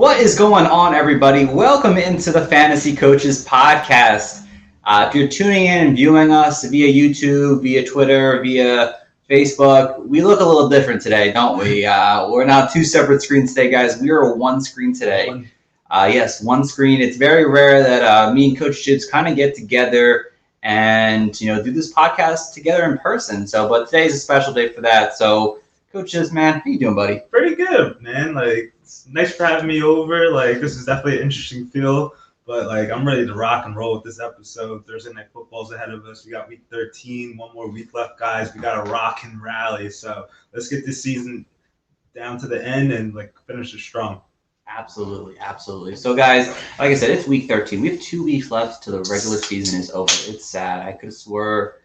What is going on, everybody? Welcome into the Fantasy Coaches Podcast. If you're tuning in and viewing us via YouTube, via Twitter, via Facebook, we look a little different today, don't we? We're not two separate screens today, guys. We are one screen today. Yes, one screen. It's very rare that me and Coach Jibs kind of get together and do this podcast together in person. But today's a special day for that. So, Coach Jibs, man, how you doing, buddy? Pretty good, man. It's nice for having me over. This is definitely an interesting feel, but I'm ready to rock and roll with this episode. Thursday Night Football's ahead of us. We got week 13, one more week left, guys. We got to rock and rally. So let's get this season down to the end and finish it strong. Absolutely. So, guys, like I said, it's week 13. We have 2 weeks left till the regular season is over. It's sad. I could have swore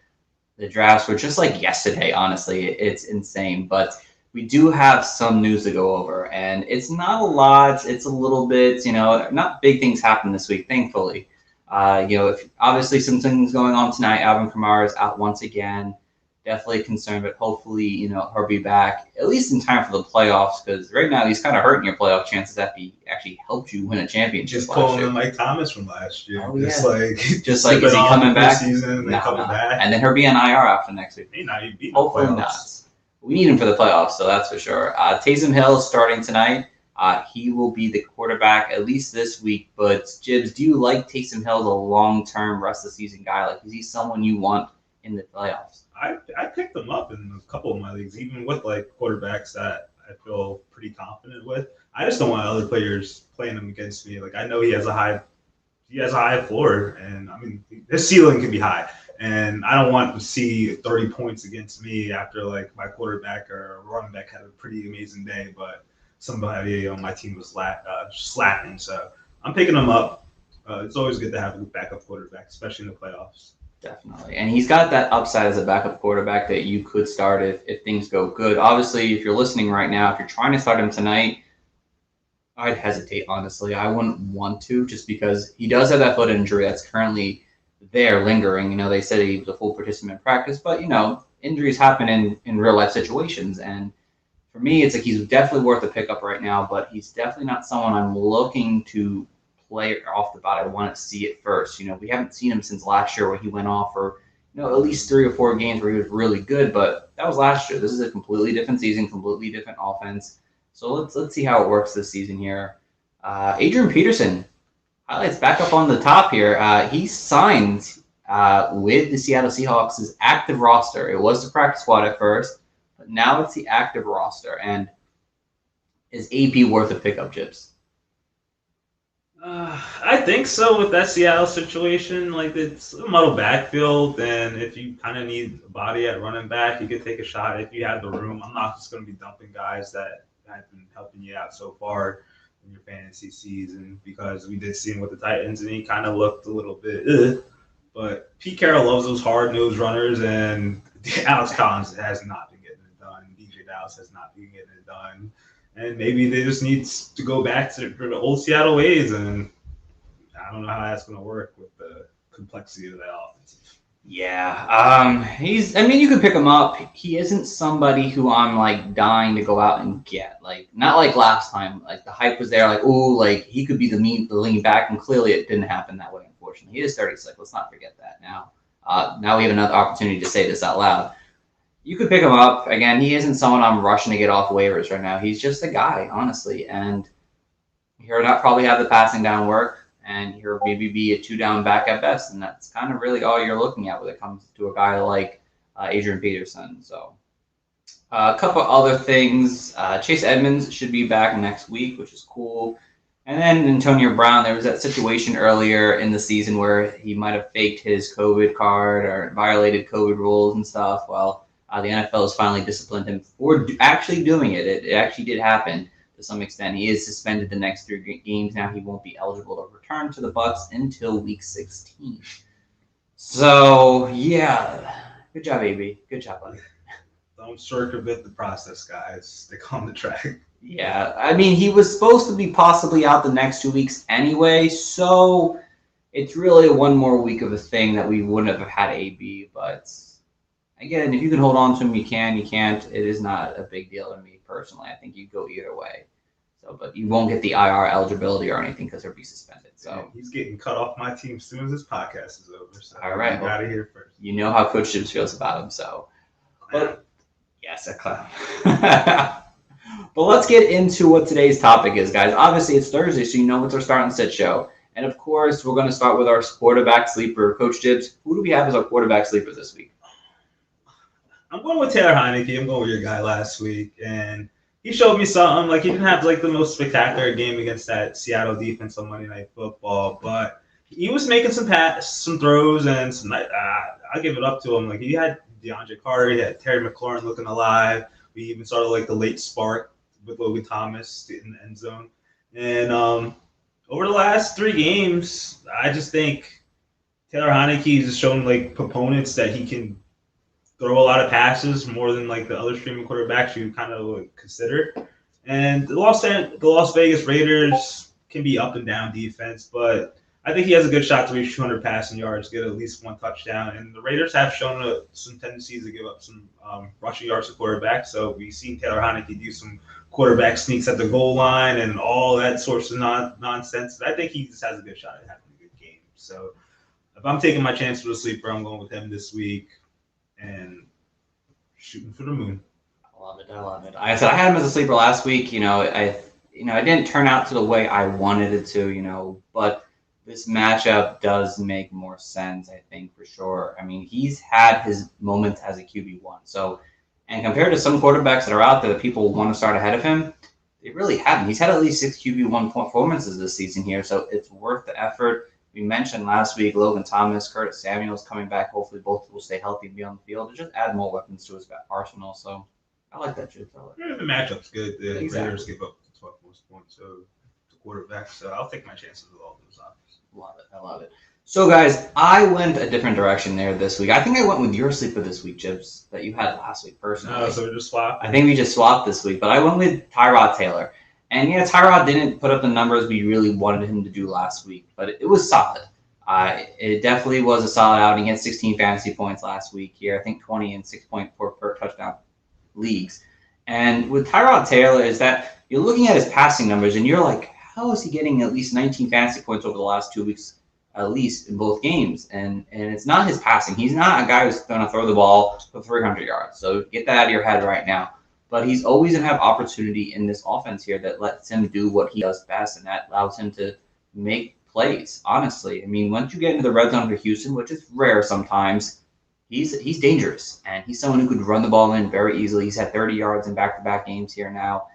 the drafts were just like yesterday, honestly. It's insane. But we do have some news to go over, and it's not a lot. It's a little bit, not big things happen this week, thankfully. If obviously some things going on tonight. Alvin Kamara is out once again. Definitely concerned, but hopefully, he'll be back at least in time for the playoffs, because right now he's kind of hurting your playoff chances after he actually helped you win a championship. Just calling him Mike Thomas from last year. Oh, is he coming back? Back? And then he'll be on IR after next week. Hopefully not. We need him for the playoffs, so that's for sure. Taysom Hill is starting tonight. He will be the quarterback at least this week. But Jibs, do you like Taysom Hill as a long-term rest of the season guy? Is he someone you want in the playoffs? I picked him up in a couple of my leagues, even with quarterbacks that I feel pretty confident with. I just don't want other players playing him against me. I know he has a high floor, and his ceiling can be high. And I don't want to see 30 points against me after my quarterback or running back had a pretty amazing day, but somebody on my team was slacking. So I'm picking him up. It's always good to have a backup quarterback, especially in the playoffs. Definitely. And he's got that upside as a backup quarterback that you could start if things go good. Obviously, if you're listening right now, if you're trying to start him tonight, I'd hesitate, honestly. I wouldn't want to, just because he does have that foot injury that's currently there lingering. They said he was a full participant in practice, but, injuries happen in real-life situations. And for me, it's he's definitely worth a pickup right now, but he's definitely not someone I'm looking to play off the bat. I want to see it first. We haven't seen him since last year where he went off for, at least 3 or 4 games where he was really good, but that was last year. This is a completely different season, completely different offense. So let's see how it works this season here. Adrian Peterson, highlights back up on the top here. He signed with the Seattle Seahawks' active roster. It was the practice squad at first, but now it's the active roster. And is AP worth a pickup, Jibs? I think so with that Seattle situation. It's a muddled backfield, and if you kind of need a body at running back, you could take a shot if you have the room. I'm not just going to be dumping guys that have been helping you out so far in your fantasy season, because we did see him with the Titans, and he kind of looked a little bit But Pete Carroll loves those hard-nosed runners, and Alex Collins has not been getting it done. DJ Dallas has not been getting it done. And maybe they just need to go back to the old Seattle ways, and I don't know how that's going to work with the complexity of that offense. Yeah, you could pick him up. He isn't somebody who I'm dying to go out and get. Not like last time. The hype was there. He could be the lean back, and clearly it didn't happen that way. Unfortunately, he is 36. Let's not forget that. Now we have another opportunity to say this out loud. You could pick him up. Again, he isn't someone I'm rushing to get off waivers right now. He's just a guy, honestly. And he'll not probably have the passing down work, and he'll maybe be a 2-down back at best. And that's kind of really all you're looking at when it comes to a guy like Adrian Peterson. So a couple other things. Chase Edmonds should be back next week, which is cool. And then Antonio Brown, there was that situation earlier in the season where he might have faked his COVID card or violated COVID rules and stuff. Well, the NFL has finally disciplined him for actually doing it. It actually did happen. The some extent. He is suspended the next 3 games now. He won't be eligible to return to the Bucs until Week 16. So, yeah. Good job, AB. Good job, buddy. Don't circumvent the process, guys. Stick on the track. Yeah, I mean, he was supposed to be possibly out the next 2 weeks anyway, so it's really one more week of a thing that we wouldn't have had AB. But again, if you can hold on to him, you can. You can't. It is not a big deal to me personally. I think you go either way. So, but you won't get the IR eligibility or anything because he'll be suspended. So yeah, he's getting cut off my team as soon as this podcast is over. So all right, got to hear first. You know how Coach Gibbs feels about him, so. But yes, a clown. But let's get into what today's topic is, guys. Obviously, it's Thursday, so you know it's our start and sit show. And of course, we're going to start with our quarterback sleeper, Coach Gibbs. Who do we have as our quarterback sleeper this week? I'm going with Taylor Heineke. I'm going with your guy last week, and he showed me something. Like, he didn't have like the most spectacular game against that Seattle defense on Monday Night Football, but he was making some throws, and some. I'll give it up to him. Like, he had DeAndre Carter, he had Terry McLaurin looking alive. We even started like the late spark with Logan Thomas in the end zone, and over the last 3 games, I just think Taylor Heineke has shown like proponents that he can throw a lot of passes more than like the other streaming quarterbacks you kind of like consider. And the Las Vegas Raiders can be up and down defense, but I think he has a good shot to reach 200 passing yards, get at least 1 touchdown. And the Raiders have shown some tendencies to give up some rushing yards to quarterbacks. So we've seen Taylor Heineke do some quarterback sneaks at the goal line and all that sorts of nonsense. But I think he just has a good shot at having a good game. So if I'm taking my chance for the sleeper, I'm going with him this week and shooting for the moon. I love it. I said I had him as a sleeper last week. It didn't turn out to the way I wanted it to. But this matchup does make more sense, I think, for sure. I mean, he's had his moments as a QB1. So, and compared to some quarterbacks that are out there that people want to start ahead of him, they really haven't. He's had at least 6 QB1 performances this season here, so it's worth the effort. We mentioned last week Logan Thomas, Curtis Samuel's coming back. Hopefully both will stay healthy and be on the field to just add more weapons to his arsenal. So I like that, Chip. The matchup's good. The Exactly. Raiders give up 12 most points to quarterback, so I'll take my chances with all those options. I love it. So, guys, I went a different direction there this week. I think I went with your sleeper this week, Chips, that you had last week personally. No, so we just swapped. I think we just swapped this week, but I went with Tyrod Taylor. And, yeah, Tyrod didn't put up the numbers we really wanted him to do last week, but it was solid. It definitely was a solid outing. He had 16 fantasy points last week here. I think 20 and 6.4 per touchdown leagues. And with Tyrod Taylor is that you're looking at his passing numbers, and you're like, how is he getting at least 19 fantasy points over the last 2 weeks, at least in both games? And it's not his passing. He's not a guy who's going to throw the ball for 300 yards. So get that out of your head right now. But he's always going to have opportunity in this offense here that lets him do what he does best, and that allows him to make plays, honestly. I mean, once you get into the red zone for Houston, which is rare sometimes, he's dangerous. And he's someone who could run the ball in very easily. He's had 30 yards in back-to-back games here now.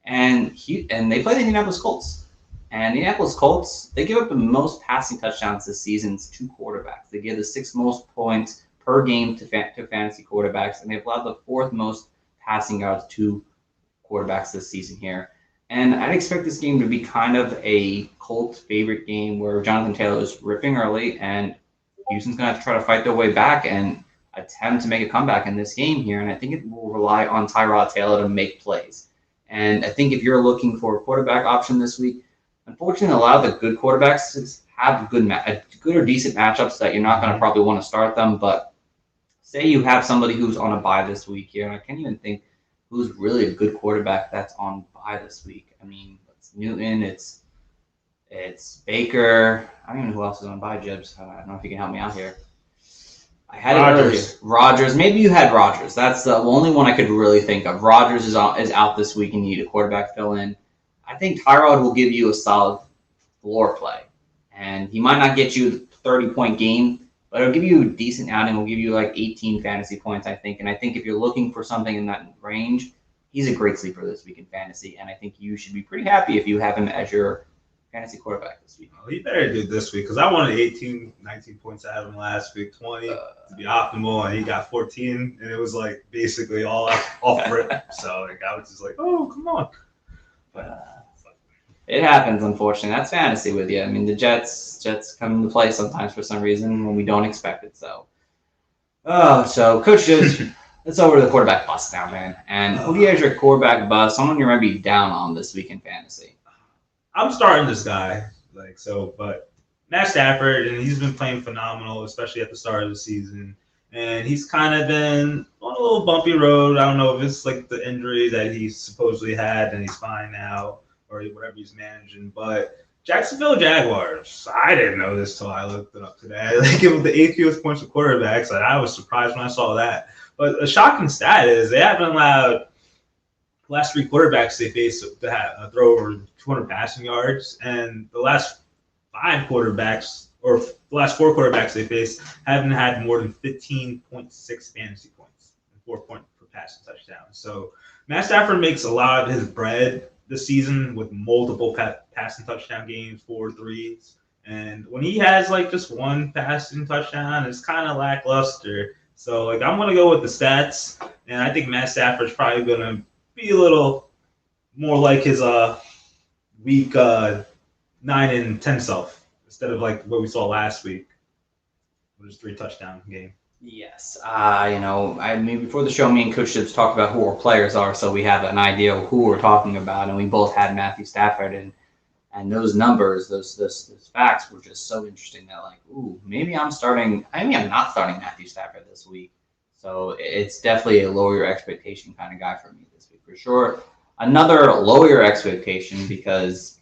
And they play the Indianapolis Colts. And the Indianapolis Colts, they give up the most passing touchdowns this season to quarterbacks. They give the 6th most points per game to fantasy quarterbacks, and they've allowed the 4th most passing yards to quarterbacks this season here. And I'd expect this game to be kind of a Colts favorite game where Jonathan Taylor is ripping early, and Houston's going to have to try to fight their way back and attempt to make a comeback in this game here. And I think it will rely on Tyrod Taylor to make plays. And I think if you're looking for a quarterback option this week, unfortunately, a lot of the good quarterbacks have good or decent matchups that you're not going to probably want to start them. But say you have somebody who's on a bye this week here, and I can't even think who's really a good quarterback that's on bye this week. I mean, it's Newton, it's Baker. I don't even know who else is on bye, Jibs. I don't know if you can help me out here. I had Rodgers. Rodgers. Maybe you had Rodgers. That's the only one I could really think of. Rodgers is out this week, and you need a quarterback fill in. I think Tyrod will give you a solid floor play. And he might not get you a 30-point game, but it'll give you a decent outing. It'll give you like 18 fantasy points, I think. And I think if you're looking for something in that range, he's a great sleeper this week in fantasy. And I think you should be pretty happy if you have him as your fantasy quarterback this week. Well, he better do this week because I wanted 18, 19 points out of him last week, 20 to be optimal, and he got 14, and it was like basically all off rip. So like, I was just like, oh, come on. But it happens, unfortunately. That's fantasy with you. I mean, the Jets come into play sometimes for some reason when we don't expect it. So Coach Joe's, let's over to the quarterback bust now, man. And who do you have your quarterback bust? Someone you're going to be down on this week in fantasy. I'm starting this guy, but Matt Stafford, and he's been playing phenomenal, especially at the start of the season. And he's kind of been on a little bumpy road. I don't know if it's like the injury that he supposedly had and he's fine now, or whatever he's managing. But Jacksonville Jaguars, I didn't know this till I looked it up today. They give the 8th fewest points to quarterbacks. And I was surprised when I saw that. But a shocking stat is they haven't allowed the last 3 quarterbacks they faced to throw over 200 passing yards, and the last 5 quarterbacks, or the last 4 quarterbacks they faced, haven't had more than 15.6 fantasy points and 4 points per passing touchdown. So Matt Stafford makes a lot of his bread this season with multiple passing touchdown games, 4 threes. And when he has just one passing touchdown, it's kind of lackluster. So I'm going to go with the stats, and I think Matt Stafford's probably going to be a little more like his week 9 and 10 self instead of what we saw last week, which was 3 touchdown game. Yes. I mean, before the show, me and Coach Gibbs talked about who our players are, so we have an idea of who we're talking about, and we both had Matthew Stafford, and those numbers, those facts were just so interesting that maybe I'm not starting Matthew Stafford this week. So it's definitely a lower your expectation kind of guy for me this week for sure. Another lower your expectation because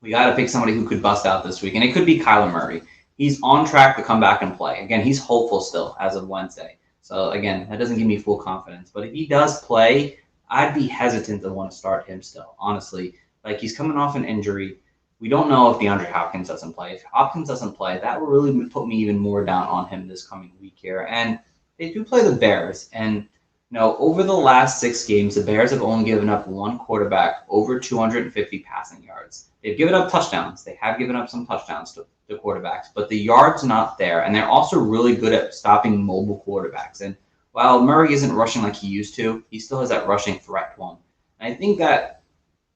we got to pick somebody who could bust out this week, and it could be Kyler Murray. He's on track to come back and play. Again, he's hopeful still as of Wednesday. So again, that doesn't give me full confidence. But if he does play, I'd be hesitant to want to start him still, honestly. He's coming off an injury. We don't know if DeAndre Hopkins doesn't play. If Hopkins doesn't play, that will really put me even more down on him this coming week here. And they do play the Bears. And, over the last 6 games, the Bears have only given up one quarterback over 250 passing yards. They've given up touchdowns. They have given up some touchdowns to quarterbacks, but the yard's not there. And they're also really good at stopping mobile quarterbacks. And while Murray isn't rushing like he used to, he still has that rushing threat to him. And I think that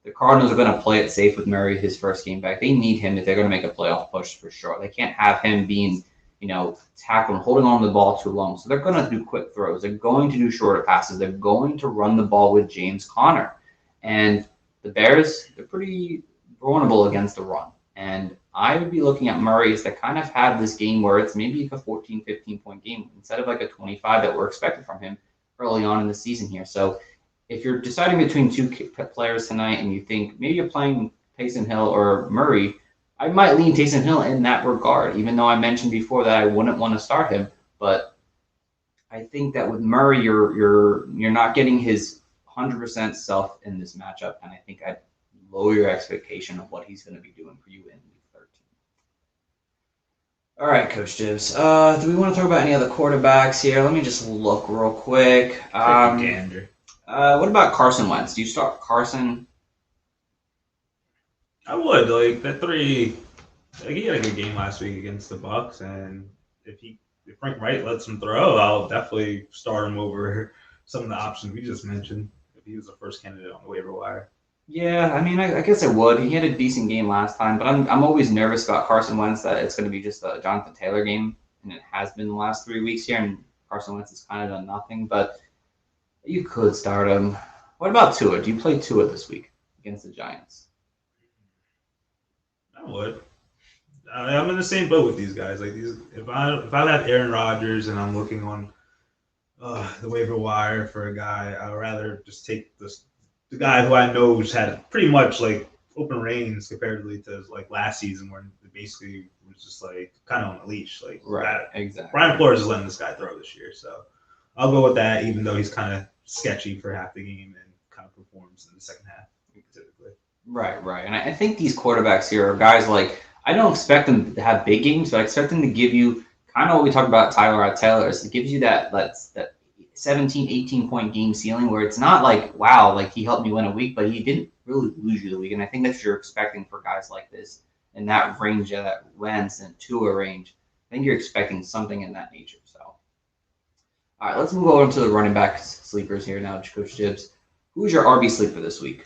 the Cardinals are going to play it safe with Murray his first game back. They need him if they're going to make a playoff push for sure. They can't have him being, tackling, holding on to the ball too long. So they're going to do quick throws. They're going to do shorter passes. They're going to run the ball with James Conner. And the Bears, they're pretty vulnerable against the run. And I would be looking at Murray's that kind of had this game where it's maybe a 14, 15-point game instead of a 25 that we're expected from him early on in the season here. So if you're deciding between 2 players tonight and you think maybe you're playing Taysom Hill or Murray, I might lean Taysom Hill in that regard, even though I mentioned before that I wouldn't want to start him. But I think that with Murray, you're not getting his 100% self in this matchup, and I think I'd lower your expectation of what he's going to be doing for you in Week 13. All right, Coach Gibbs. Do we want to talk about any other quarterbacks here? Let me just look real quick. What about Carson Wentz? Do you start Carson? I would. That 3. He had a good game last week against the Bucs, and if Frank Wright lets him throw, I'll definitely start him over some of the options we just mentioned if he was the first candidate on the waiver wire. Yeah, I mean, I guess I would. He had a decent game last time, but I'm always nervous about Carson Wentz that it's going to be just a Jonathan Taylor game, and it has been the last 3 weeks here, and Carson Wentz has kind of done nothing, but you could start him. What about Tua? Do you play Tua this week against the Giants? I would. I'm in the same boat with these guys. If I have Aaron Rodgers and I'm looking on the waiver wire for a guy, I'd rather just take the guy who I know has had pretty much open reins comparatively to last season, where it basically was just kind of on a leash. Right, exactly. Brian Flores is letting this guy throw this year, so I'll go with that. Even though he's kind of sketchy for half the game and kind of performs in the second half typically. Right. And I think these quarterbacks here are guys I don't expect them to have big games, but I expect them to give you kind of what we talked about Tyrod Taylor. It gives you that 17, 18-point game ceiling where it's not wow, he helped me win a week, but he didn't really lose you the week. And I think that's what you're expecting for guys like this in that range, that Wentz and Tua range. I think you're expecting something in that nature. So, all right, let's move over to the running back sleepers here now, Coach Gibbs. Who's your RB sleeper this week?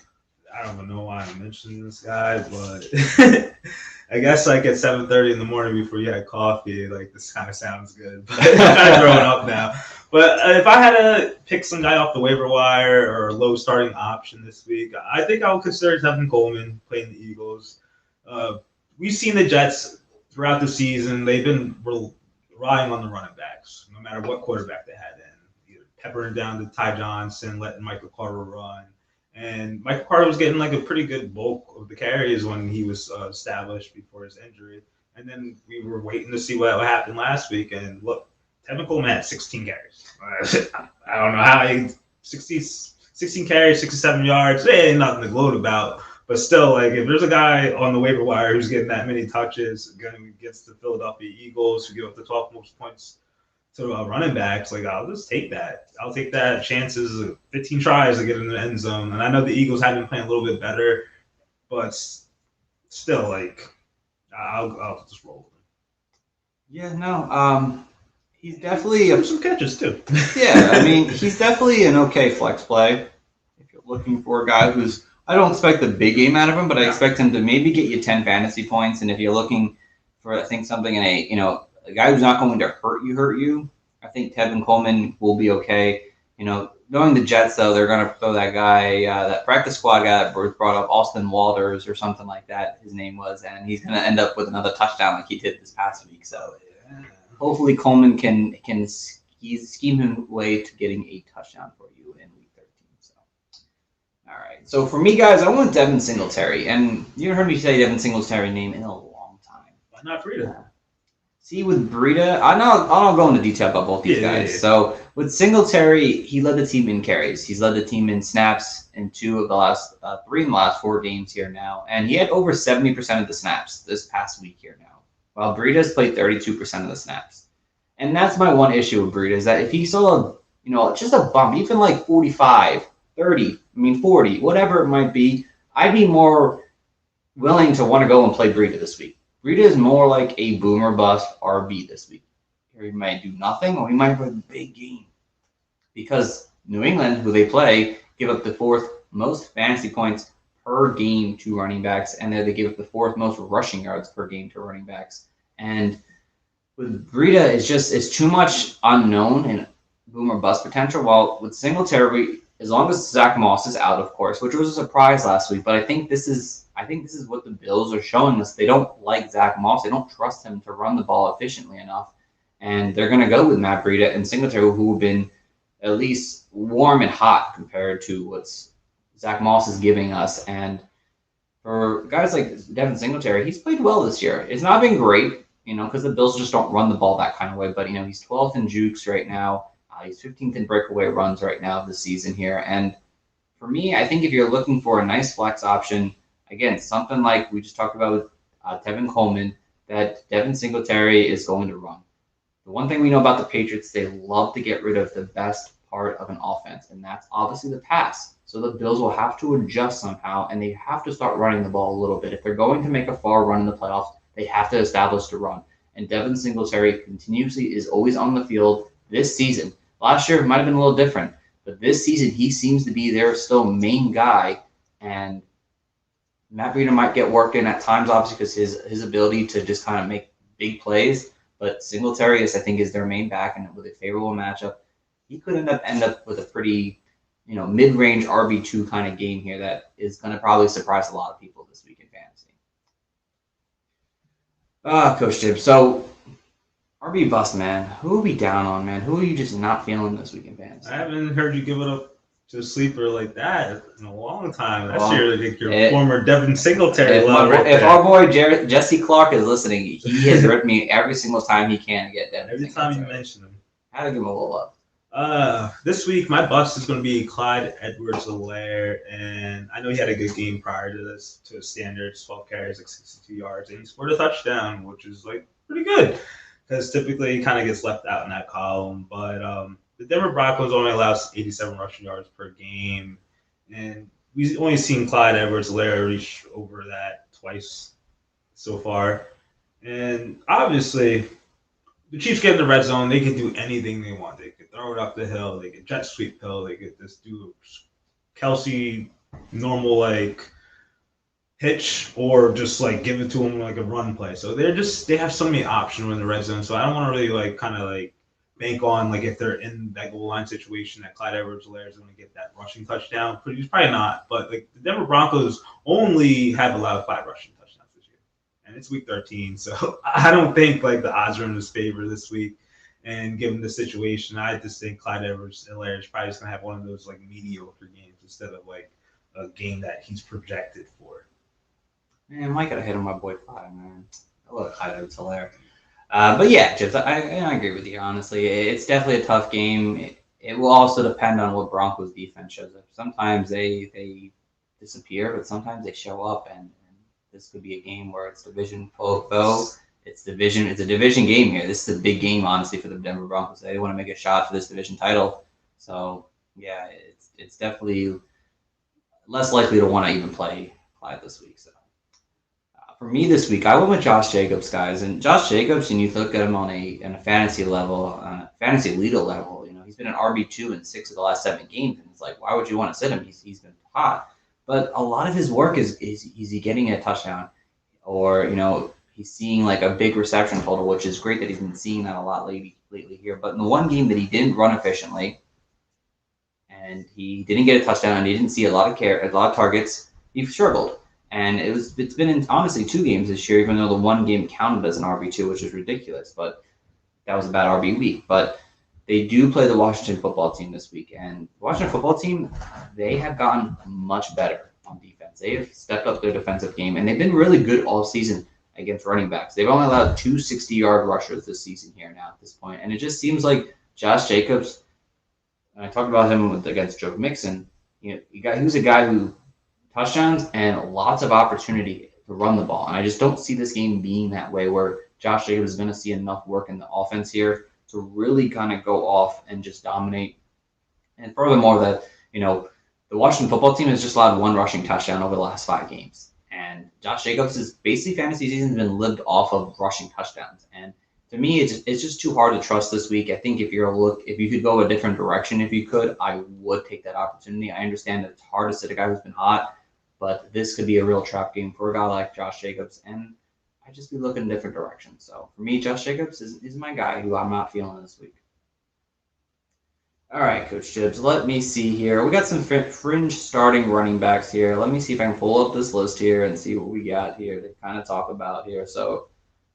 I don't even know why I'm mentioning this guy, but I guess like at 7:30 in the morning before you had coffee, like this kind of sounds good. But I'm kind of growing up now. But if I had to pick some guy off the waiver wire or a low starting option this week, I think I would consider Tevin Coleman playing the Eagles. We've seen the Jets throughout the season. They've been relying on the running backs, no matter what quarterback they had in. Either peppering down to Ty Johnson, letting Michael Carter run. And Michael Carter was getting like a pretty good bulk of the carries when he was established before his injury. And then we were waiting to see what happened last week. And look, Tevin Coleman had 16 carries. I don't know how he 16 carries, 67 yards. It ain't nothing to gloat about. But still, like if there's a guy on the waiver wire who's getting that many touches, going against the Philadelphia Eagles, who give up the 12 most points to running backs, like I'll just take that. I'll take that chances of 15 tries to get in the end zone. And I know the Eagles have been playing a little bit better, but still, like I'll just roll with him. Yeah, no, he's definitely some catches too. Yeah, I mean he's definitely an okay flex play if you're looking for a guy who's. I don't expect a big game out of him, but I expect him to maybe get you 10 fantasy points. And if you're looking for, I think, something in a guy who's not going to hurt you, I think Tevin Coleman will be okay. Knowing the Jets, though, they're going to throw that guy, that practice squad guy that Bruce brought up, Austin Walters or something like that, his name was, and he's going to end up with another touchdown like he did this past week. So hopefully Coleman can scheme him way to getting a touchdown for you in week 13. So. All right. So for me, guys, I went Devin Singletary, and you haven't heard me say Devin Singletary's name in a long time. Why not Breida? See, with Breida, I'll go into detail about both these guys. Yeah. So with Singletary, he led the team in carries. He's led the team in snaps in 3 of the last 4 games here now. And he had over 70% of the snaps this past week here now, while Breida's played 32% of the snaps. And that's my one issue with Breida is that if he saw, just a bump, even like 45, 30, 40, whatever it might be, I'd be more willing to want to go and play Breida this week. Breida is more like a boomer bust RB this week. He might do nothing or he might have a big game. Because New England, who they play, give up the 4th most fantasy points per game to running backs, and they give up the 4th most rushing yards per game to running backs. And with Breida, it's too much unknown and boomer bust potential. While with Singletary, as long as Zach Moss is out, of course, which was a surprise last week, but I think this is what the Bills are showing us. They don't like Zach Moss. They don't trust him to run the ball efficiently enough. And they're going to go with Matt Breida and Singletary, who have been at least warm and hot compared to what Zach Moss is giving us. And for guys like Devin Singletary, he's played well this year. It's not been great, because the Bills just don't run the ball that kind of way. But, he's 12th in jukes right now. He's 15th in breakaway runs right now this season here. And for me, I think if you're looking for a nice flex option, again, something like we just talked about with Tevin Coleman, that Devin Singletary is going to run. The one thing we know about the Patriots, they love to get rid of the best part of an offense, and that's obviously the pass. So the Bills will have to adjust somehow, and they have to start running the ball a little bit. If they're going to make a far run in the playoffs, they have to establish the run. And Devin Singletary continuously is always on the field this season. Last year, it might have been a little different, but this season, he seems to be their still main guy, and Matt Breida might get worked in at times, obviously, because his ability to just kind of make big plays. But Singletary is their main back, and with a favorable matchup, he could end up with a pretty, mid-range RB2 kind of game here that is going to probably surprise a lot of people this week in fantasy. Coach Tibbs. So RB bust, man. Who are we down on, man? Who are you just not feeling this week in fantasy? I haven't heard you give it up to a sleeper like that in a long time. That's your former Devin Singletary. If our boy Jesse Clark is listening, he has ripped me every single time he can get Devin Every Singletary. time you mention him. I had to give him a little love. This week, my bust is going to be Clyde Edwards-Helaire, and I know he had a good game prior to this, to his standards, 12 carries, 62 yards, and he scored a touchdown, which is pretty good, because typically he kind of gets left out in that column. But the Denver Broncos only allows 87 rushing yards per game, and we've only seen Clyde Edwards-Helaire reach over that twice so far. And obviously, the Chiefs get in the red zone, they can do anything they want. They could throw it up the hill, they could jet sweep Hill, they could just do Kelsey normal like hitch or just like give it to them like a run play. So they have so many options in the red zone. So I don't want to really like kind of like bank on like if they're in that goal line situation that Clyde Edwards-Helaire is going to get that rushing touchdown. He's probably not, but like the Denver Broncos only have allowed 5 rushing touchdowns this year, and it's week 13. So I don't think like the odds are in his favor this week. And given the situation, I just think Clyde Edwards-Helaire is probably just going to have one of those like mediocre games instead of like a game that he's projected for. Man, Mike gotta hit on my boy Clyde, man. I love Clyde Edwards-Helaire. But yeah, Chips, I agree with you, honestly. It's definitely a tough game. It will also depend on what Broncos defense shows up. Sometimes they disappear, but sometimes they show up, and this could be a game where it's division foe. It's a division game here. This is a big game, honestly, for the Denver Broncos. They want to make a shot for this division title. So yeah, it's definitely less likely to want to even play Clyde this week. So. For me this week, I went with Josh Jacobs, guys. And Josh Jacobs, and you look at him on a fantasy level, fantasy leader level, he's been an RB2 in 6 of the last 7 games. And it's like, why would you want to sit him? He's been hot. But a lot of his work is he getting a touchdown or, he's seeing like a big reception total, which is great that he's been seeing that a lot lately here. But in the one game that he didn't run efficiently and he didn't get a touchdown and he didn't see a lot of targets, he struggled. And it's been in honestly 2 games this year, even though the one game counted as an RB2, which is ridiculous. But that was a bad RB week. But they do play the Washington football team this week, and the Washington football team, they have gotten much better on defense. They have stepped up their defensive game, and they've been really good all season against running backs. They've only allowed 2 60-yard rushers this season here now at this point, and it just seems like Josh Jacobs. And I talked about him against Joe Mixon. He was a guy who. Touchdowns and lots of opportunity to run the ball. And I just don't see this game being that way where Josh Jacobs is going to see enough work in the offense here to really kind of go off and just dominate. And furthermore, that, the Washington football team has just allowed 1 rushing touchdown over the last 5 games. And Josh Jacobs' basically fantasy season has been lived off of rushing touchdowns. And to me, it's just too hard to trust this week. I think if you could go a different direction, if you could, I would take that opportunity. I understand that it's hard to sit a guy who's been hot. But this could be a real trap game for a guy like Josh Jacobs, and I'd just be looking in different directions. So for me, Josh Jacobs is my guy who I'm not feeling this week. All right, Coach Gibbs, let me see here. We got some fringe starting running backs here. Let me see if I can pull up this list here and see what we got here to kind of talk about here. So,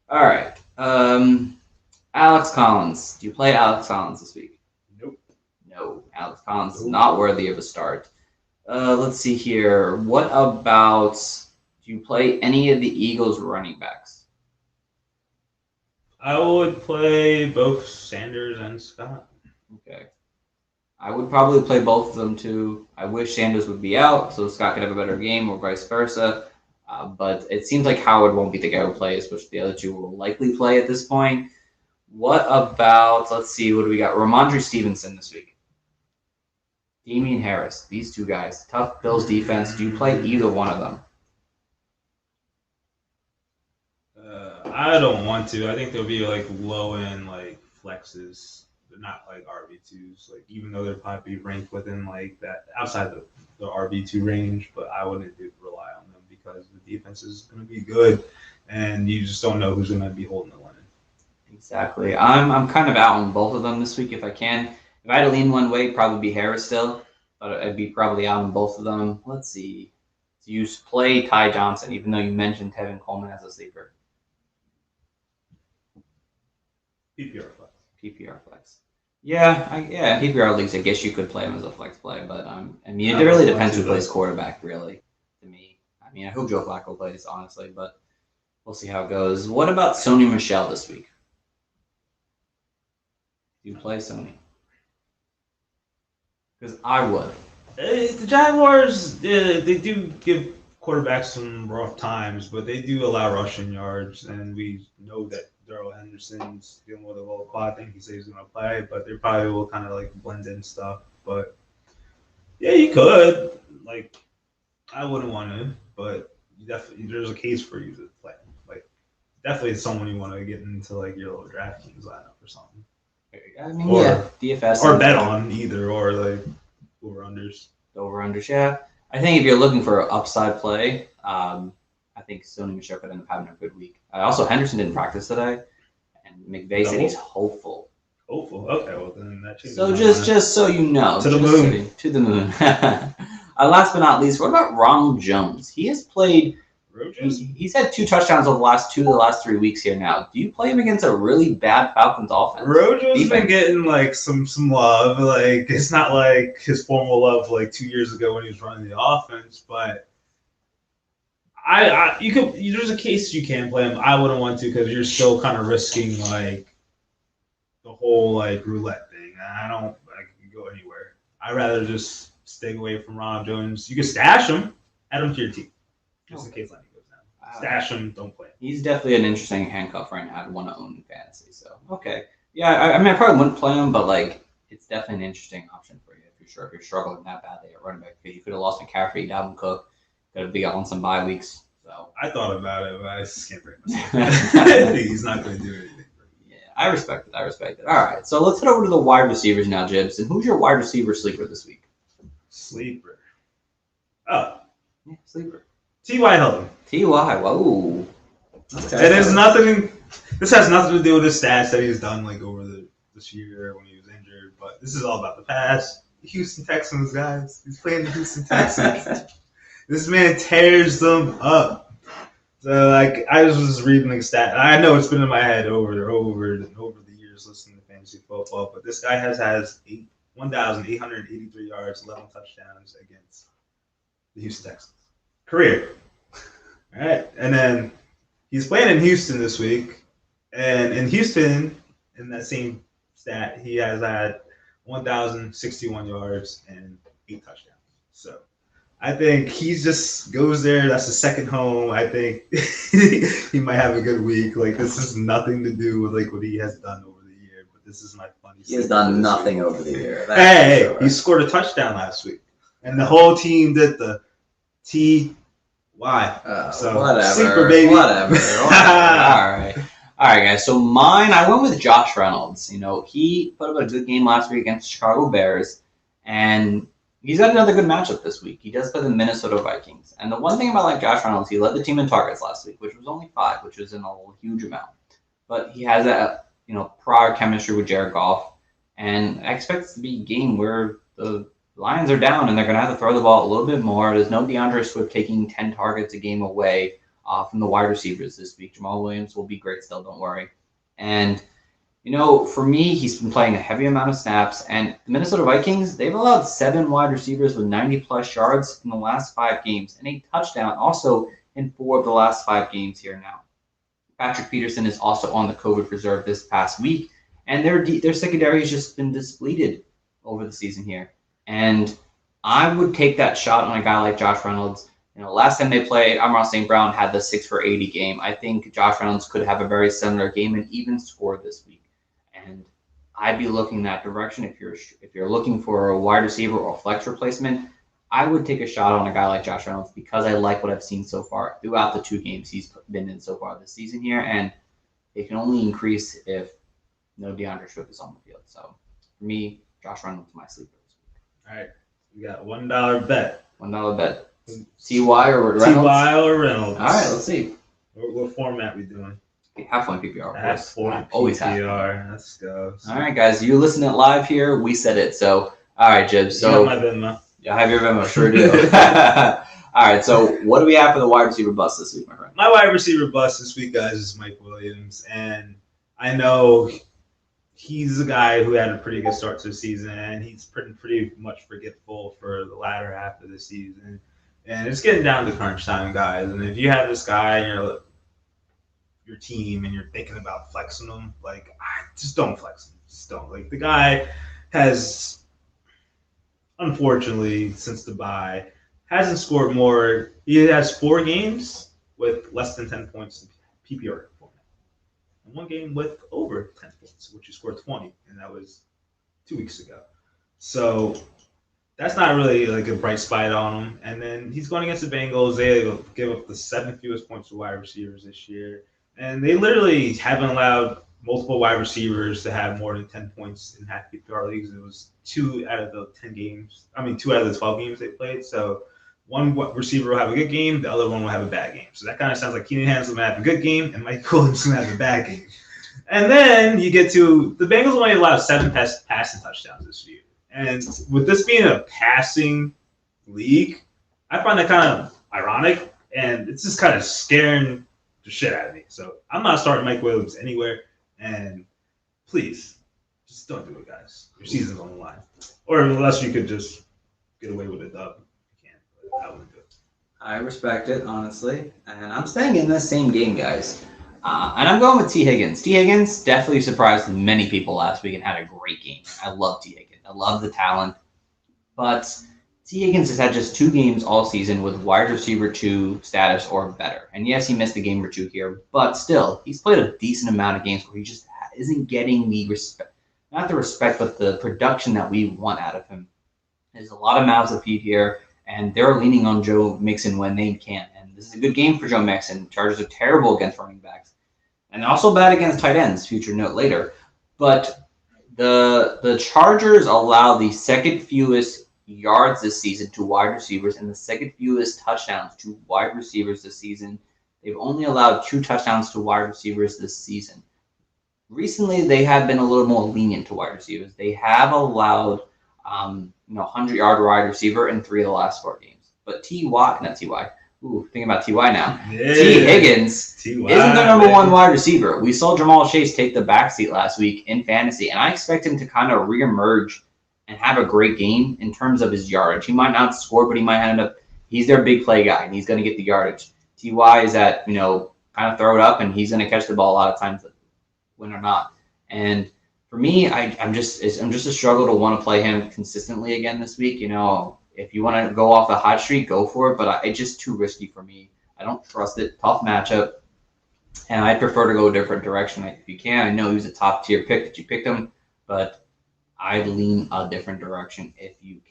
all right. Alex Collins. Do you play Alex Collins this week? Nope. No, Alex Collins is not worthy of a start. Let's see here. What about, do you play any of the Eagles running backs? I would play both Sanders and Scott. Okay. I would probably play both of them too. I wish Sanders would be out so Scott could have a better game or vice versa. But it seems like Howard won't be the guy who plays, which the other 2 will likely play at this point. What about, let's see, what do we got? Ramondre Stevenson this week. Damian Harris, these 2 guys, tough Bills defense. Do you play either one of them? I don't want to. I think there'll be like low end like flexes, but not like RB2s. Like even though they'll probably be ranked within like that outside the RB2 range, but I wouldn't rely on them because the defense is going to be good, and you just don't know who's going to be holding the line. Exactly. I'm kind of out on both of them this week if I can. If I had to lean one way, probably be Harris still, but I'd be probably out on both of them. Let's see. So you play Ty Johnson, even though you mentioned Tevin Coleman as a sleeper. PPR flex. PPR flex. Yeah, PPR leagues, I guess you could play him as a flex play, but it really depends who plays quarterback, really, to me. I hope Joe Flacco plays, honestly, but we'll see how it goes. What about Sony Michelle this week? Do you play Sony? Because I would. The Jaguars, they do give quarterbacks some rough times, but they do allow rushing yards, and we know that Darrell Henderson's dealing with a low quad. I think he says he's going to play, but they probably will kind of like blend in stuff. But yeah, you could. Like, I wouldn't want to, but definitely there's a case for you to play. Like, definitely someone you want to get into like your little DraftKings lineup or something. DFS or bet on either, or like over-unders. Over-unders, yeah. I think if you're looking for an upside play, I think Sony Michelle could end up having a good week. Also, Henderson didn't practice today, and McVay said he's hopeful. Hopeful. Okay, well then that changes. So just so you know, to the moon. To the moon. Last but not least, what about Ronald Jones? He has played. He's had 2 touchdowns over the last 3 weeks here now. Do you play him against a really bad Falcons offense? Rojo's been getting like some love. Like it's not like his formal love like 2 years ago when he was running the offense, but there's a case you can play him. I wouldn't want to because you're still kind of risking like the whole like roulette thing. I don't go anywhere. I'd rather just stay away from Ronald Jones. You can stash him, add him to your team, just in case Lenny goes down. Stash him, don't play him. He's definitely an interesting handcuff right now. I'd want to own in fantasy. So okay, yeah. I mean, I probably wouldn't play him, but like it's definitely an interesting option for you if you're struggling that badly at running back. You could have lost McCaffrey, Dalvin Cook, could have been on some bye weeks. So I thought about it, but I just can't bring myself. He's not going to do anything. I respect it. All right, so let's head over to the wide receivers now, Jibs. And who's your wide receiver sleeper this week? Sleeper. Sleeper. T.Y. Hilton. T.Y. Whoa. Okay. This has nothing to do with the stats that he's done like over this year when he was injured, but this is all about the past. The Houston Texans, guys. He's playing the Houston Texans. This man tears them up. So, like, I was just reading the stat. I know it's been in my head over the years listening to fantasy football, but this guy has 1,883 yards, 11 touchdowns against the Houston Texans. Career. All right. And then he's playing in Houston this week. And in Houston, in that same stat, he has had 1,061 yards and 8 touchdowns. So, I think he just goes there. That's his second home. I think he might have a good week. Like this has nothing to do with like what he has done over the year. But this is my funny. He has done nothing over the year. Hey, he scored a touchdown last week, and the whole team did the T.Y. So whatever, sleeper baby. Whatever. All right, guys. So mine, I went with Josh Reynolds. You know, he put up a good game last week against the Chicago Bears, and he's got another good matchup this week. He does play the Minnesota Vikings. And the one thing about like Josh Reynolds, he led the team in targets last week, which was only 5, which isn't a huge amount. But he has that, prior chemistry with Jared Goff. And I expect it to be a game where the Lions are down and they're going to have to throw the ball a little bit more. There's no DeAndre Swift taking 10 targets a game away from the wide receivers this week. Jamal Williams will be great still, don't worry. And for me, he's been playing a heavy amount of snaps, and the Minnesota Vikings, they've allowed 7 wide receivers with 90-plus yards in the last 5 games, and a touchdown also in 4 of the last 5 games here now. Patrick Peterson is also on the COVID reserve this past week, and their secondary has just been depleted over the season here. And I would take that shot on a guy like Josh Reynolds. Last time they played, Amon St. Brown had the 6 for 80 game. I think Josh Reynolds could have a very similar game and even score this week. And I'd be looking that direction. If you're looking for a wide receiver or flex replacement, I would take a shot on a guy like Josh Reynolds because I like what I've seen so far throughout the 2 games he's been in so far this season here, and it can only increase if no DeAndre Swift is on the field. So for me, Josh Reynolds is my sleeper this week. All right, we got $1 bet. $1 bet. T.Y. or Reynolds? T.Y. or Reynolds. All right, let's see. What format we doing? Half point PPR. Half point always PPR. Let's go. All right, guys. You listen it live here. We said it. So, all right, Jib. So, you have my Venmo. I have your Venmo. Sure do. All right. So, what do we have for the wide receiver bust this week, my friend? My wide receiver bust this week, guys, is Mike Williams. And I know he's a guy who had a pretty good start to the season, and he's pretty much forgetful for the latter half of the season. And it's getting down to crunch time, guys. And if you have this guy in your team and you're thinking about flexing him, like, just don't flex him. Just don't. Like, the guy has, unfortunately, since the bye, hasn't scored more. He has 4 games with less than 10 points in PPR format. And 1 game with over 10 points, which he scored 20, and that was 2 weeks ago. So that's not really like a bright spot on him. And then he's going against the Bengals. They give up the 7th fewest points to wide receivers this year. And they literally haven't allowed multiple wide receivers to have more than 10 points in half PPR leagues. It was 2 out of the 10 games. 2 out of the 12 games they played. So one receiver will have a good game, the other one will have a bad game. So that kind of sounds like Keenan Allen's going to have a good game, and Mike Williams going to have a bad game. And then you get to the Bengals only allowed 7 passing touchdowns this year. And with this being a passing league, I find that kind of ironic, and it's just kind of scaring the shit out of me. So I'm not starting Mike Williams anywhere, and please, just don't do it, guys. Your season's on the line. Or unless you could just get away with it, though. You can't, but I wouldn't do it. I respect it, honestly. And I'm staying in this same game, guys. And I'm going with T. Higgins. T. Higgins definitely surprised many people last week and had a great game. I love T. Higgins. I love the talent. But T. Higgins has had just 2 games all season with wide receiver 2 status or better. And yes, he missed a game or 2 here, but still, he's played a decent amount of games where he just isn't getting the respect. Not the respect, but the production that we want out of him. There's a lot of mouths to feed here, and they're leaning on Joe Mixon when they can. And this is a good game for Joe Mixon. Chargers are terrible against running backs. And also bad against tight ends, future note later. But the Chargers allow the second fewest yards this season to wide receivers and the second fewest touchdowns to wide receivers this season. They've only allowed 2 touchdowns to wide receivers this season. Recently, they have been a little more lenient to wide receivers. They have allowed 100-yard wide receiver in 3 of the last 4 games. But thinking about T.Y. now. Yeah. T. Higgins isn't the number 1 wide receiver. We saw Jamal Chase take the backseat last week in fantasy, and I expect him to kind of reemerge and have a great game in terms of his yardage. He might not score, but he might end up – he's their big play guy, and he's going to get the yardage. T.Y. is that, kind of throw it up, and he's going to catch the ball a lot of times, win or not. And for me, I'm just a struggle to want to play him consistently again this week. If you want to go off the hot streak, go for it. But it's just too risky for me. I don't trust it. Tough matchup. And I prefer to go a different direction if you can. I know he was a top tier pick that you picked him, but I'd lean a different direction if you can.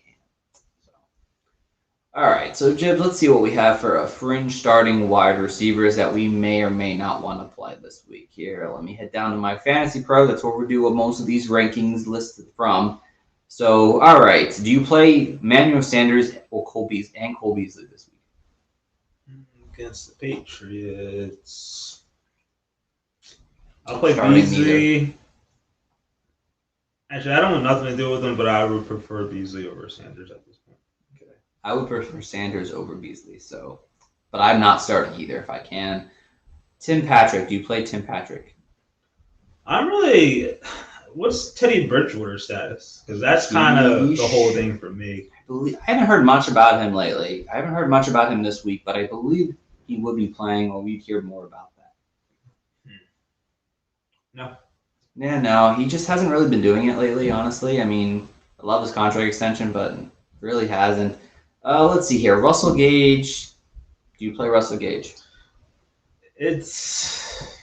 All right, so Jibs, let's see what we have for a fringe starting wide receivers that we may or may not want to play this week here. Let me head down to my Fantasy Pro. That's where we do most of these rankings listed from. So, all right, do you play Emmanuel Sanders or Cole Beasley this week? Against the Patriots, I'll play Starting Beasley. either. Actually, I don't want nothing to do with them, but I would prefer Beasley over Sanders at this point. Okay. I would prefer Sanders over Beasley, but I'm not starting either if I can. Tim Patrick, do you play Tim Patrick? What's Teddy Bridgewater's status? Because that's kind of the whole thing for me. I haven't heard much about him lately. I haven't heard much about him this week, but I believe he would be playing, or we'd hear more about that. No. Yeah, no, he just hasn't really been doing it lately, honestly. I mean, I love his contract extension, but really hasn't. Let's see here. Russell Gage. Do you play Russell Gage? It's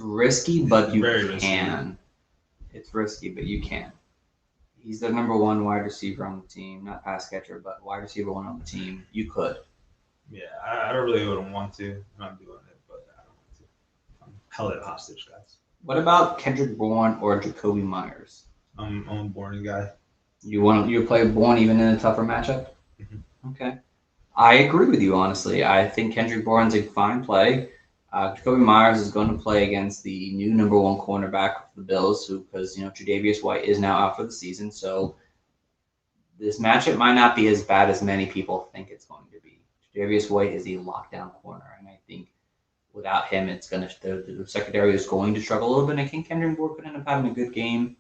risky, but you can. It's risky, but you can. He's the number 1 wide receiver on the team. Not pass catcher, but wide receiver 1 on the team. You could. Yeah, I don't really want to. I'm not doing it, but I don't want to. I'm held at hostage, guys. What about Kendrick Bourne or Jacoby Myers? I'm a Bourne guy. You play Bourne even in a tougher matchup? Mm-hmm. Okay. I agree with you, honestly. I think Kendrick Bourne's a fine play. Jacoby Myers is going to play against the new number 1 cornerback of the Bills, because Tre'Davious White is now out for the season. So this matchup might not be as bad as many people think it's going to be. Tre'Davious White is a lockdown corner, and I think without him, the secondary is going to struggle a little bit. And I think Kendrick Bourne could end up having a good game.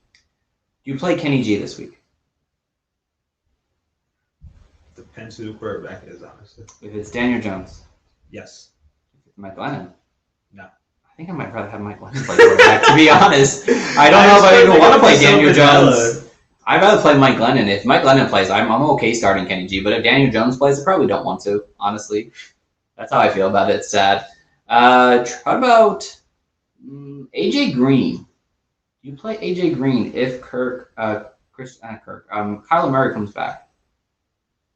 Do you play Kenny G this week? Depends who the quarterback is, honestly. If it's Daniel Jones. Yes. If it's Mike Glennon. No. I think I might rather have Mike Glennon play quarterback, to be honest. I don't know if I even want to play Daniel Jones. I'd rather play Mike Glennon. If Mike Glennon plays, I'm okay starting Kenny G. But if Daniel Jones plays, I probably don't want to, honestly. That's how I feel about it. It's sad. How about AJ Green? You play AJ Green if Kyler Murray comes back.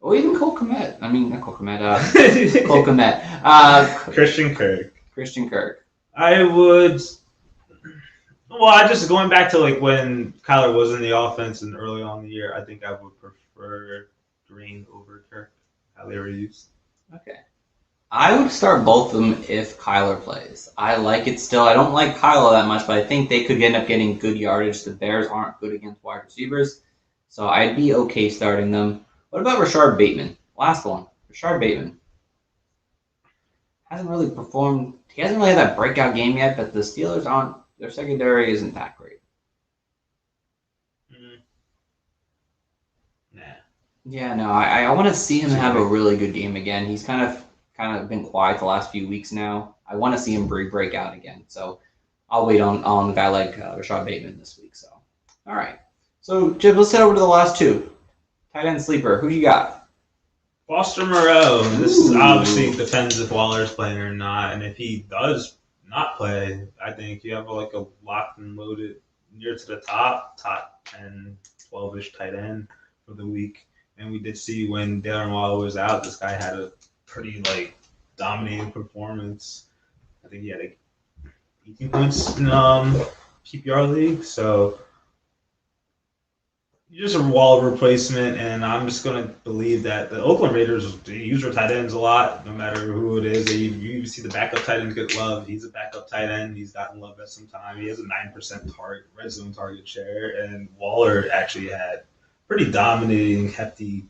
Or even Cole Kmet. I mean, not Cole Kmet. Cole Kmet. Christian Kirk. I would. Well, I just going back to when Kyler was in the offense and early on in the year, I think I would prefer Green over Kirk, how they were used. Okay. I would start both of them if Kyler plays. I like it still. I don't like Kyler that much, but I think they could end up getting good yardage. The Bears aren't good against wide receivers, so I'd be okay starting them. What about Rashard Bateman? Last one. Rashard Bateman hasn't really performed. He hasn't really had that breakout game yet, but the Steelers aren't. Their secondary isn't that great. Nah. Yeah, no, I want to see him have a really good game again. He's kind of been quiet the last few weeks now. I want to see him break out again. So I'll wait on a guy like Rashad Bateman this week. So, all right. So, Jib, let's head over to the last two. Tight end sleeper. Who you got? Foster Moreau. This is obviously depends if Waller's playing or not. And if he does not play, I think you have like a locked and loaded near to the top 10, 12-ish tight end for the week. And we did see when Darren Waller was out, this guy had a pretty dominating performance. I think he had 18 points in PPR league. So just a wall replacement, and I'm just going to believe that the Oakland Raiders, they use their tight ends a lot, no matter who it is. You see the backup tight end get love. He's a backup tight end. He's gotten love at some time. He has a 9% red zone target share, and Waller actually had pretty dominating, hefty,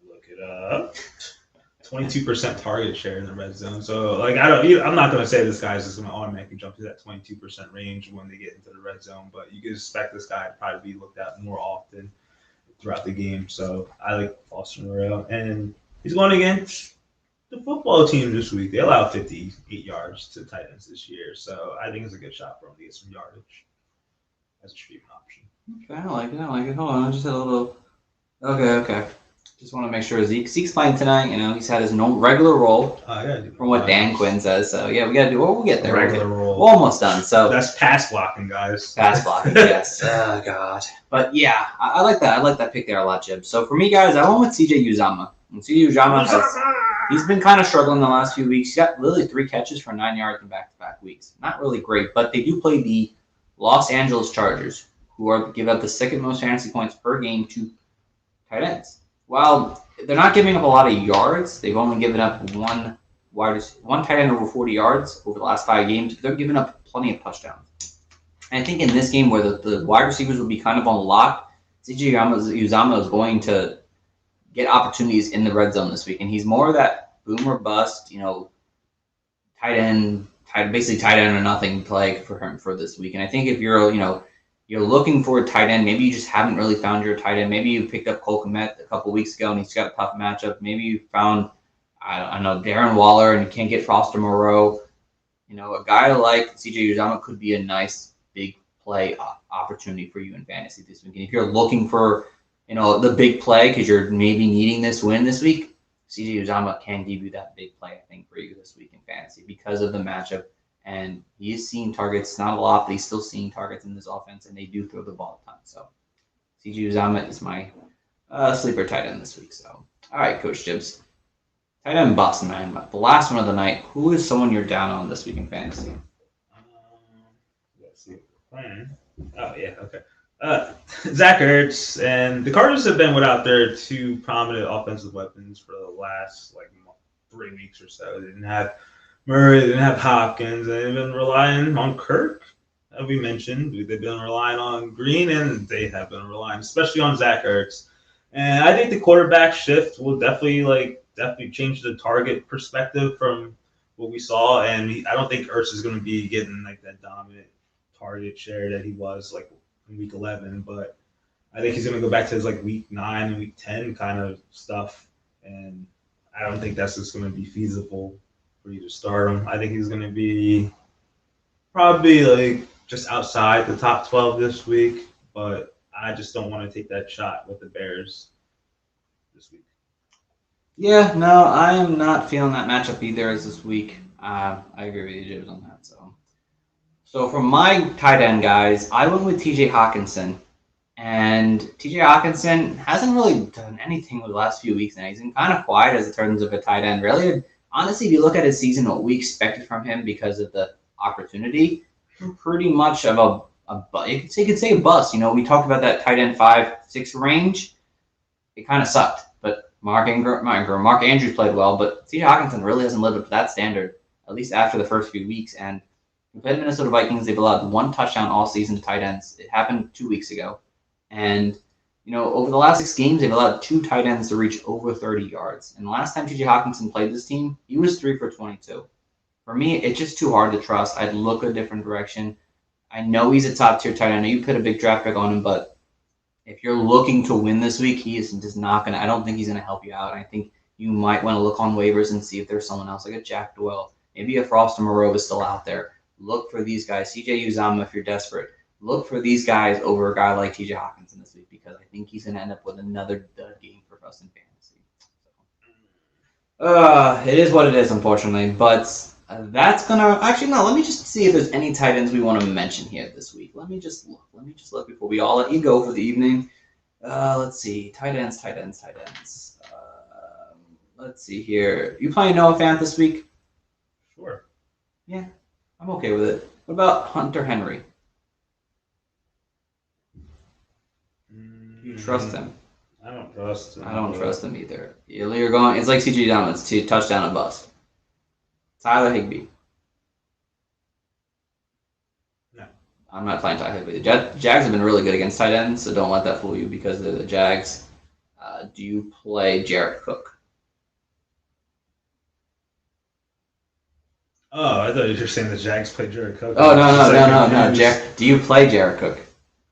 look it up, 22% target share in the red zone. So, I'm not going to say this guy's just going to automatically jump to that 22% range when they get into the red zone, but you can expect this guy to probably be looked at more often throughout the game. So, I like Foster Moreau. And he's going against the football team this week. They allow 58 yards to tight ends this year. So, I think it's a good shot for him to get some yardage as a streaming option. Okay, I like it. Hold on, I just had a little. Okay. Just want to make sure Zeke's playing tonight. You know, he's had his regular role from what Dan Quinn says. So yeah, we got to do. Well, we'll get there. Regular role. We're almost done. So that's pass blocking, guys. Pass blocking, yes. Oh God. But yeah, I like that. I like that pick there a lot, Jib. So for me, guys, I went with CJ Uzomah. And CJ Uzomah he's been kind of struggling the last few weeks. He's got literally 3 catches for 9 yards in back-to-back weeks. Not really great, but they do play the Los Angeles Chargers, who give up the second most fantasy points per game to tight ends. While they're not giving up a lot of yards, they've only given up one tight end over 40 yards over the last 5 games. They're giving up plenty of touchdowns. And I think in this game where the wide receivers will be kind of on lock, CJ Uzomah is going to get opportunities in the red zone this week. And he's more of that boom or bust, tight end or nothing play for him for this week. And I think if you're looking for a tight end, maybe you just haven't really found your tight end. Maybe you picked up Cole Kmet a couple weeks ago and he's got a tough matchup. Maybe you found, I know, Darren Waller and you can't get Foster Moreau. A guy like CJ Uzomah could be a nice big play opportunity for you in fantasy this week. And if you're looking for, the big play because you're maybe needing this win this week, CJ Uzomah can give you that big play, I think, for you this week in fantasy because of the matchup. And he is seeing targets, not a lot, but he's still seeing targets in this offense, and they do throw the ball a ton. So CJ Uzomah is my sleeper tight end this week. So, all right, Coach Gibbs. Tight end bust, man. The last one of the night. Who is someone you're down on this week in fantasy? Let's see. Plan. Oh, yeah, okay. Zach Ertz, and the Cardinals have been without their 2 prominent offensive weapons for the last 3 weeks or so. They didn't have Murray, they didn't have Hopkins. They've been relying on Kirk, as we mentioned. They've been relying on Green, and they have been relying, especially on Zach Ertz. And I think the quarterback shift will definitely change the target perspective from what we saw. And I don't think Ertz is going to be getting that dominant target share that he was in week 11, but I think he's going to go back to his week 9 and week 10 kind of stuff. And I don't think that's just going to be feasible for you to start him. I think he's going to be probably just outside the top 12 this week, but I just don't want to take that shot with the Bears this week. Yeah, no, I am not feeling that matchup either as this week. I agree with you, James, on that. So for my tight end guys, I went with TJ Hawkinson. And TJ Hawkinson hasn't really done anything with the last few weeks now. He's been kind of quiet as it turns of a tight end. Really, honestly, if you look at his season, what we expected from him because of the opportunity, pretty much of you could say a bust. We talked about that tight end 5-6 range. it kind of sucked. But Mark Andrews played well, but T.J. Hawkinson really hasn't lived up to that standard, at least after the first few weeks. And we played the Minnesota Vikings. They've allowed 1 touchdown all season to tight ends. It happened 2 weeks ago. And, over the last 6 games, they've allowed 2 tight ends to reach over 30 yards. And the last time T.J. Hawkinson played this team, he was 3 for 22. For me, it's just too hard to trust. I'd look a different direction. I know he's a top-tier tight end. I know you put a big draft pick on him, but if you're looking to win this week, he is just not going to – I don't think he's going to help you out. I think you might want to look on waivers and see if there's someone else, like a Jack Doyle. Maybe a Foster Moreau is still out there. Look for these guys. CJ Uzomah, if you're desperate. Look for these guys over a guy like T.J. Hawkinson this week because I think he's going to end up with another dud game for us in fantasy. It is what it is, unfortunately. But that's going to – actually, no, let me just see if there's any tight ends we want to mention here this week. Let me just look before we all let you go for the evening. Let's see. Tight ends. Let's see here. You playing Noah Fant this week? Sure. Yeah, I'm okay with it. What about Hunter Henry? You trust him? I don't trust him. I don't trust him either. You're going. It's like C.J. Down. It's touchdown and bust. Tyler Higbee. No. I'm not playing Tyler Higbee. The Jags have been really good against tight ends, so don't let that fool you because they're the Jags. Do you play Jared Cook? Oh, I thought you were saying the Jags play Jared Cook. Oh, no. Do you play Jared Cook?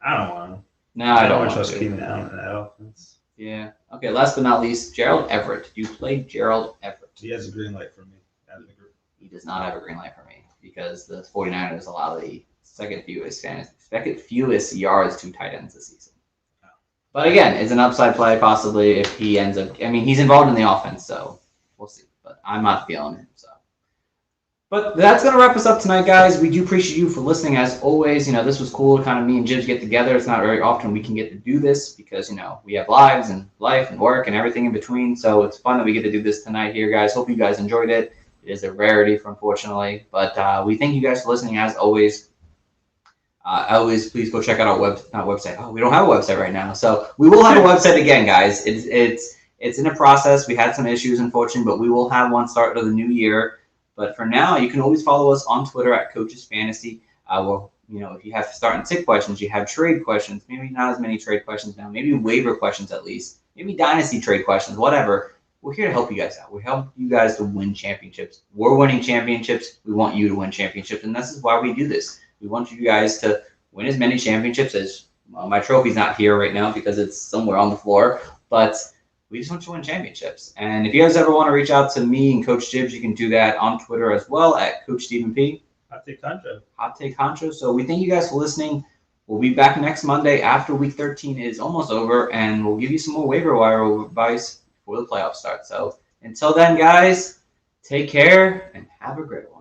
I don't want to. No, I don't want trust to. Keenan Allen in that offense. Yeah. Okay, last but not least, Gerald Everett. Do you play Gerald Everett? He has a green light for me out of the group. He does not have a green light for me because the 49ers allow the second fewest yards to tight ends this season. Oh. But again, it's an upside play possibly if he ends up – I mean, he's involved in the offense, so we'll see. But I'm not feeling him, so. But that's going to wrap us up tonight, guys. We do appreciate you for listening. As always, this was cool. Kind of me and Jibs get together. It's not very often we can get to do this because, we have lives and life and work and everything in between. So it's fun that we get to do this tonight here, guys. Hope you guys enjoyed it. It is a rarity, unfortunately. But we thank you guys for listening, as always. Please go check out our website. Oh, we don't have a website right now. So we will have a website again, guys. It's in a process. We had some issues, unfortunately, but we will have one start of the new year. But for now, you can always follow us on Twitter at Coaches Fantasy. If you have start and sit questions, you have trade questions. Maybe not as many trade questions now. Maybe waiver questions at least. Maybe dynasty trade questions. Whatever. We're here to help you guys out. We help you guys to win championships. We're winning championships. We want you to win championships, and this is why we do this. We want you guys to win as many championships as my trophy's not here right now because it's somewhere on the floor, but we just want you to win championships. And if you guys ever want to reach out to me and Coach Jibs, you can do that on Twitter as well at Coach Stephen P. Hot Take Honcho. So we thank you guys for listening. We'll be back next Monday after Week 13 is almost over, and we'll give you some more waiver wire advice before the playoffs start. So until then, guys, take care and have a great one.